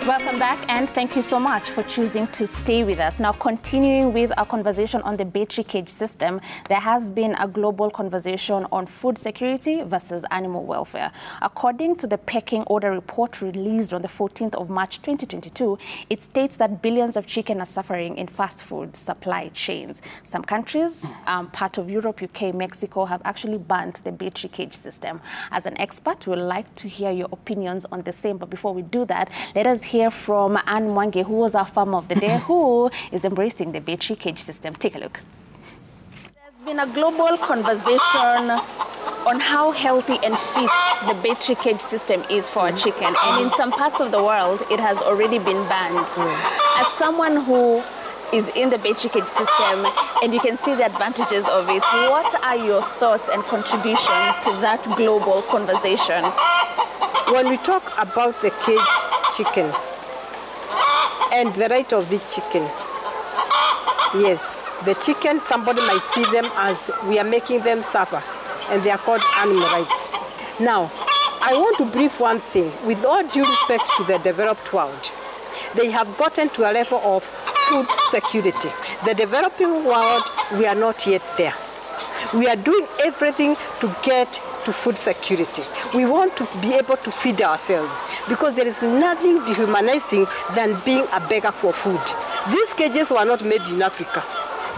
Welcome back, and thank you so much for choosing to stay with us. Now, continuing with our conversation on the battery cage system, there has been a global conversation on food security versus animal welfare. According to the Pecking Order report released on the 14th of March 2022, it states that billions of chicken are suffering in fast food supply chains. Some countries, part of Europe, UK, Mexico, have actually banned the battery cage system. As an expert, we would like to hear your opinions on the same. But before we do that, let us hear from Anne Mwangi, who was our farmer of the day, who is embracing the battery cage system. Take a look. There's been a global conversation on how healthy and fit the battery cage system is for a chicken. And in some parts of the world, it has already been banned. As someone who is in the battery cage system, and you can see the advantages of it, what are your thoughts and contribution to that global conversation? When we talk about the caged chicken and the right of the chicken, yes, the chicken, somebody might see them as we are making them suffer, and they are called animal rights. Now, I want to brief one thing. With all due respect to the developed world, they have gotten to a level of food security. The developing world, we are not yet there. We are doing everything to get to food security. We want to be able to feed ourselves because there is nothing dehumanizing than being a beggar for food. These cages were not made in Africa.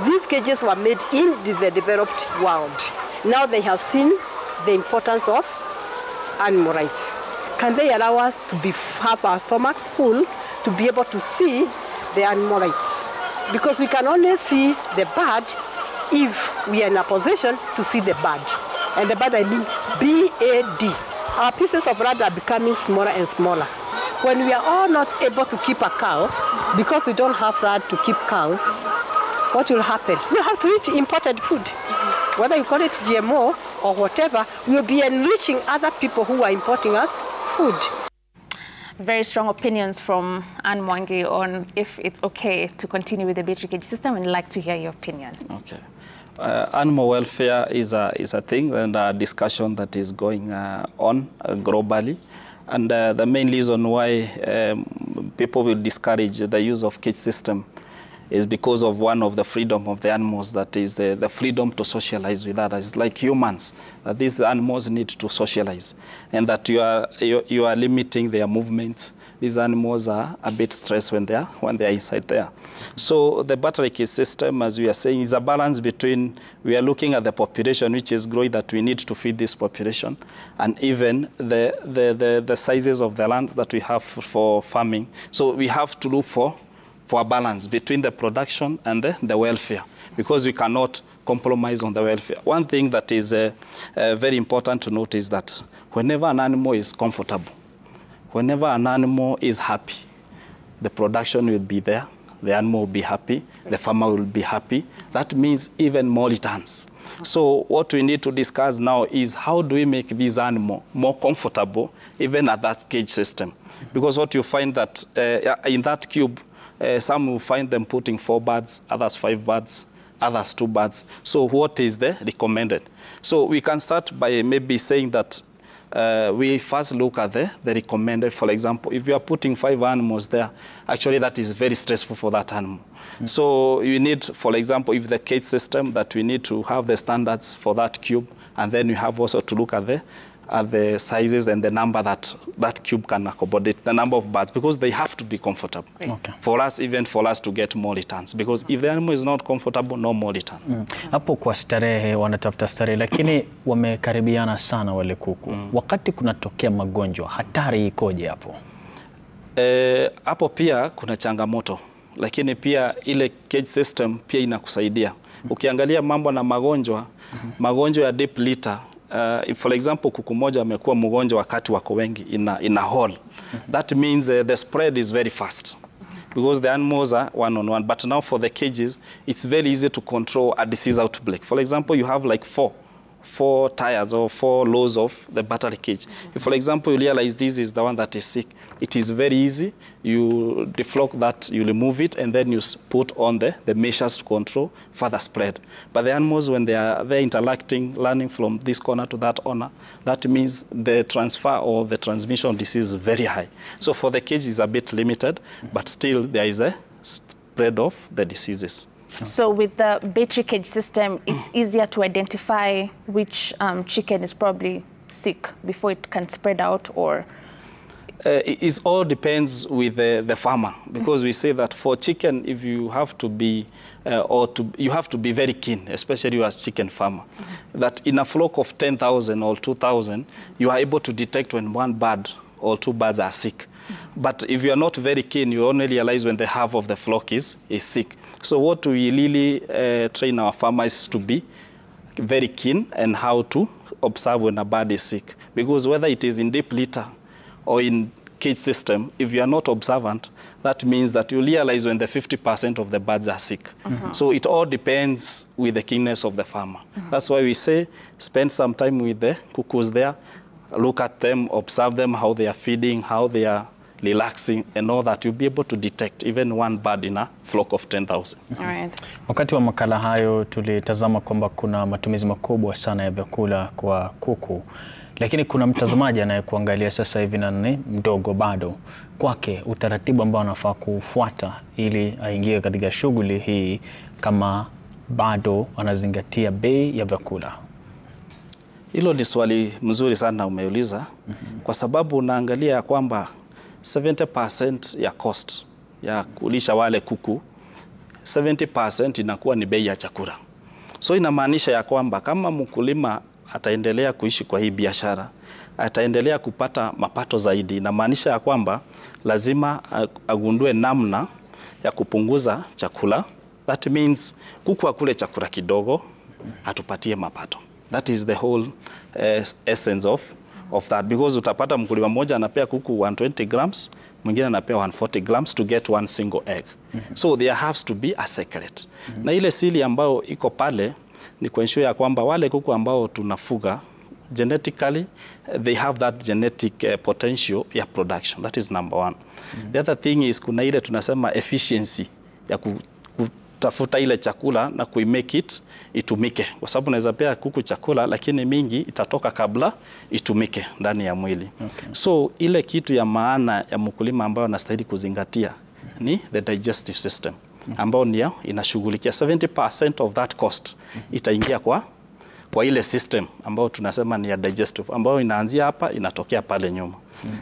These cages were made in the developed world. Now they have seen the importance of animal rights. Can they allow us to have our stomachs full to be able to see the animal rights? Because we can only see the bird if we are in a position to see the bird. And the bird, I mean B-A-D. Our pieces of land are becoming smaller and smaller. When we are all not able to keep a cow, because we don't have land to keep cows, what will happen? We'll have to eat imported food. Whether you call it GMO or whatever, we'll be enriching other people who are importing us food. Very strong opinions from Anne Mwangi on if it's okay to continue with the battery cage system, and I'd like to hear your opinion. Okay. Animal welfare is a thing and a discussion that is going on globally. And the main reason why people will discourage the use of cage system is because of one of the freedom of the animals, that is the freedom to socialize with others, like humans, that these animals need to socialize, and that you are limiting their movements. These animals are a bit stressed when they are inside there. So the battery cage system, as we are saying, is a balance between, we are looking at the population which is growing, that we need to feed this population, and even the sizes of the lands that we have for farming. So we have to look for a balance between the production and the welfare, because we cannot compromise on the welfare. One thing that is very important to note is that whenever an animal is comfortable, whenever an animal is happy, the production will be there, the animal will be happy, the farmer will be happy. That means even more returns. So what we need to discuss now is how do we make these animals more comfortable, even at that cage system? Because what you find that in that cube, some will find them putting 4 birds, others 5 birds, others 2 birds. So what is the recommended? So we can start by maybe saying that we first look at the recommended. For example, if you are putting 5 animals there, actually that is very stressful for that animal. So you need, for example, if the cage system, that we need to have the standards for that cube, and then you have also to look at the sizes and the number that cube can accommodate, the number of birds, because they have to be comfortable. Okay. For us, even for us to get more returns, because if the animal is not comfortable, no more return. Hapo kwa starehe, wanatafuta starehe, lakini wamekaribiana sana wale kuku. Wakati kunatokea magonjwa, hatari ikoje hapo? Hapo pia kuna changamoto, lakini pia ile cage system pia inakusaidia. Ukiangalia mambo na magonjwa, magonjwa ya deep litter, if for example kuku moja amekuwa mgonjwa wakati wako wengi in a hole, that means the spread is very fast, because the animals are one-on-one. But now for the cages, it's very easy to control a disease outbreak. For example, you have like 4 4 tires or 4 lows of the battery cage. If, for example, you realize this is the one that is sick, it is very easy. You deflock that, you remove it, and then you put on the measures to control further spread. But the animals, when they're interacting, learning from this corner to that corner, that means the transfer or the transmission of disease is very high. So for the cage, it's a bit limited, but still there is a spread of the diseases. So with the battery cage system, it's easier to identify which chicken is probably sick before it can spread out, or? It all depends with the farmer, because we say that for chicken, if you have to be, you have to be very keen, especially you as chicken farmer, that in a flock of 10,000 or 2,000, you are able to detect when 1 bird or 2 birds are sick. But if you are not very keen, you only realize when the half of the flock is sick. So what we really train our farmers to be very keen and how to observe when a bird is sick. Because whether it is in deep litter or in cage system, if you are not observant, that means that you realize when the 50% of the birds are sick. So it all depends with the keenness of the farmer. That's why we say spend some time with the cuckoos there, look at them, observe them, how they are feeding, how they are relaxing, and all that. You'll be able to detect even 1 bird in a flock of 10,000. All right. Wakati wa makala hayo tulitazama kwamba kuna matumizi makubwa sana ya vyakula kwa kuku. Lakini kuna mtazamaji anayekuangalia sasa hivi na ni mdogo bado. Kwake utaratibu ambao anafaa kufuata ili aingie katika shughuli hii kama bado anazingatia bei ya vyakula. Hilo ni swali mzuri sana umeuliza, kwa sababu unaangalia kwamba 70% ya cost ya kulisha wale kuku, 70% inakuwa ni bei ya chakula. So inamaanisha ya kwamba kama mkulima ataendelea kuishi kwa hii biashara, ataendelea kupata mapato zaidi, inamaanisha ya kwamba lazima agundue namna ya kupunguza chakula. That means kuku akule chakula kidogo, atupatie mapato. That is the whole essence of that, because utapata mkulima mmoja anapea kuku 120 grams, mwingine anapea 140 grams to get 1 single egg. So there has to be a secret. Na ile siri ambayo iko pale ni kuensure ya kwamba wale kuku ambao tunafuga genetically they have that genetic potential ya production. That is number 1. The other thing is kuna ile tunasema efficiency ya kutafuta ile chakula na kuimake it itumike, kwa sababu unaweza pea kuku chakula lakini mingi itatoka kabla itumike ndani ya mwili. So ile kitu ya maana ya mkulima ambayo anastahili kuzingatia ni the digestive system, ambao ndio inashughulikia 70% of that cost itaingia kwa ile system ambao tunasema ni ya digestive, ambao inaanzia hapa inatokea pale nyuma.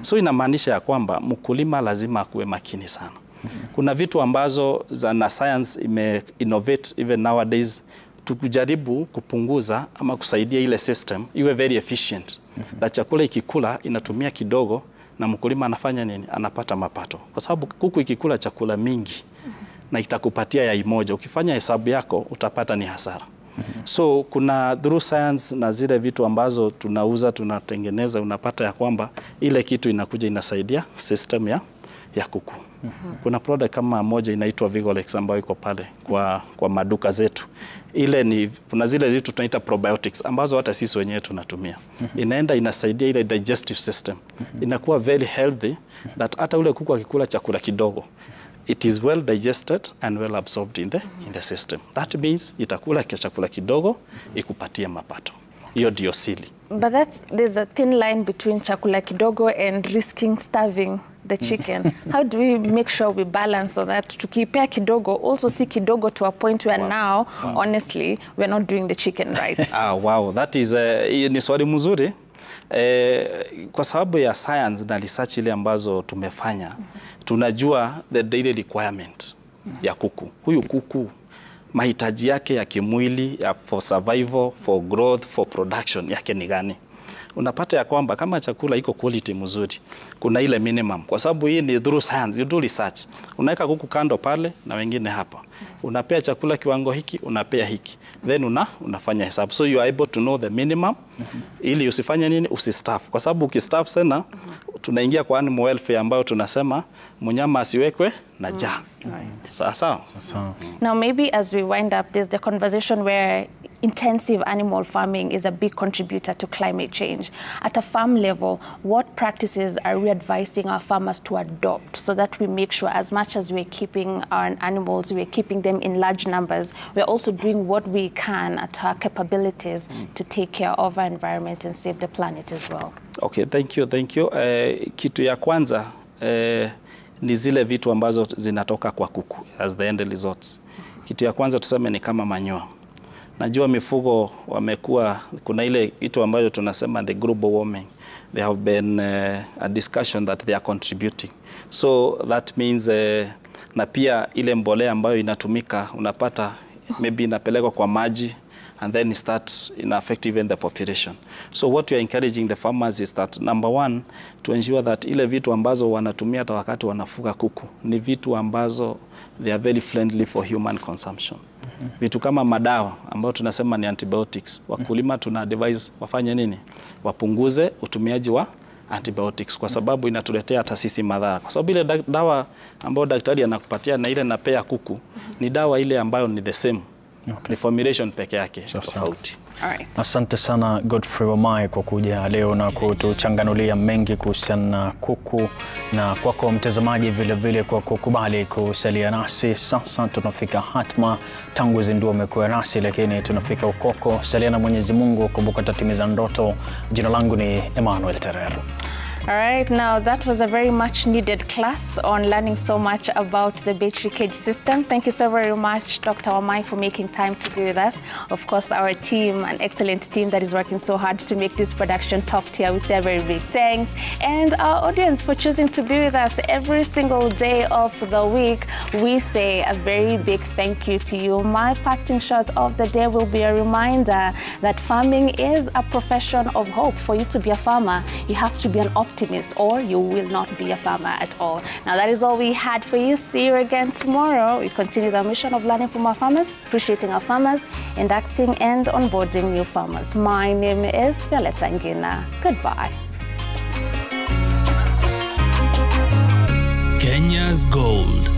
So inamaanisha ya kwamba mkulima lazima akuwe makini sana. Kuna vitu ambazo na science innovate even nowadays tukujaribu kupunguza ama kusaidia ile system iwe very efficient. Na chakula ikikula inatumia kidogo na mkulima anafanya nini? Anapata mapato. Kwa sababu kuku ikikula chakula mingi na itakupatia yai moja, ukifanya hesabu yako utapata ni hasara. So kuna through science na zile vitu ambazo tunauza tunatengeneza, unapata ya kwamba ile kitu inakuja inasaidia system ya kuku. Kuna product kama moja inaitwa Vigolex ambayo iko pale kwa maduka zetu. Ile ni kuna zile vitu tunaita probiotics ambazo hata sisi wenyewe tunatumia. Inaenda inasaidia ile digestive system. Inakuwa very healthy that hata ule kuku akikula chakula kidogo, it is well digested and well absorbed in the system. That means itakula chakula kidogo ikupatie mapato. Hiyo ndio siri. But there's a thin line between chakula kidogo and risking starving the chicken. How do we make sure we balance so that tukipea kidogo also see kidogo to a point where now honestly we're not doing the chicken right? Wow, that is ni swali mzuri. Kwa sababu ya science na research ile ambazo tumefanya, tunajua the daily requirement ya kuku. Huyu kuku mahitaji yake ya kimwili for survival, for growth, for production yake ni gani? Unapata ya kwamba kama chakula iko quality mzuri, kuna ile minimum. Kwa sababu hii ni through science, you do research. Unaweka kuku kando pale na wengine hapa. Unapea chakula kiwango hiki, unapea hiki. Then unafanya hesabu. So you are able to know the minimum ili usifanye nini? Usistarve. Kwa sababu ukistarve sana tunaingia kwa animal welfare ambayo tunasema mnyama asiwekwe na njaa. Sawa. Now maybe as we wind up, there's the conversation where intensive animal farming is a big contributor to climate change. At a farm level, what practices are we advising our farmers to adopt so that we make sure as much as we're keeping our animals, we're keeping them in large numbers, we're also doing what we can at our capabilities to take care of our environment and save the planet as well? Okay, thank you. Kitu ya kwanza ni zile vitu ambazo zinatoka kwa kuku as the end result. Kitu ya kwanza tuseme ni kama manyoya. Najua mifugo wamekuwa, kuna ile kitu ambayo tunasema the global warming. There have been a discussion that they are contributing. So that means na pia ile mbolea ambayo inatumika unapata maybe inapelekwa kwa maji and then start in affect even the population. So what we are encouraging the farmers is that number one, to ensure that ile vitu ambazo wanatumia hata wakati wanafuga kuku ni vitu ambazo they are very friendly for human consumption. Vitu kama madawa ambayo tunasema ni antibiotics, wakulima tuna advise wafanye nini? Wapunguze utumiaji wa antibiotics kwa sababu inatuletea hata sisi madhara. Kwa sababu ile dawa ambayo daktari anakupatia na ile napea kuku ni dawa ile ambayo ni the same. Ni formulation peke yake tofauti. Asante sana Godfrey Wamai kwa kuja leo na kutuchanganulia mengi kuhusiana na kuku, na kwako mtazamaji vile vile kwa kukubali kusalia nasi. Sasa tunafika hatma, tangu zinduo umekuwa nasi lakini tunafika ukoko. Salia na Mwenyezi Mungu, kumbuka tatimiza ndoto. Jina langu ni Emmanuel Terer. All right, now that was a very much needed class on learning so much about the battery cage system. Thank you so very much, Dr. Wamai, for making time to be with us. Of course, our team, an excellent team that is working so hard to make this production top tier. We say a very big thanks. And our audience for choosing to be with us every single day of the week. We say a very big thank you to you. My parting shot of the day will be a reminder that farming is a profession of hope. For you to be a farmer, you have to be an optimist or you will not be a farmer at all. Now that is all we had for you. See you again tomorrow. We continue the mission of learning from our farmers, appreciating our farmers, inducting and onboarding new farmers. My name is Violeta Ngina. Goodbye. Kenya's Gold.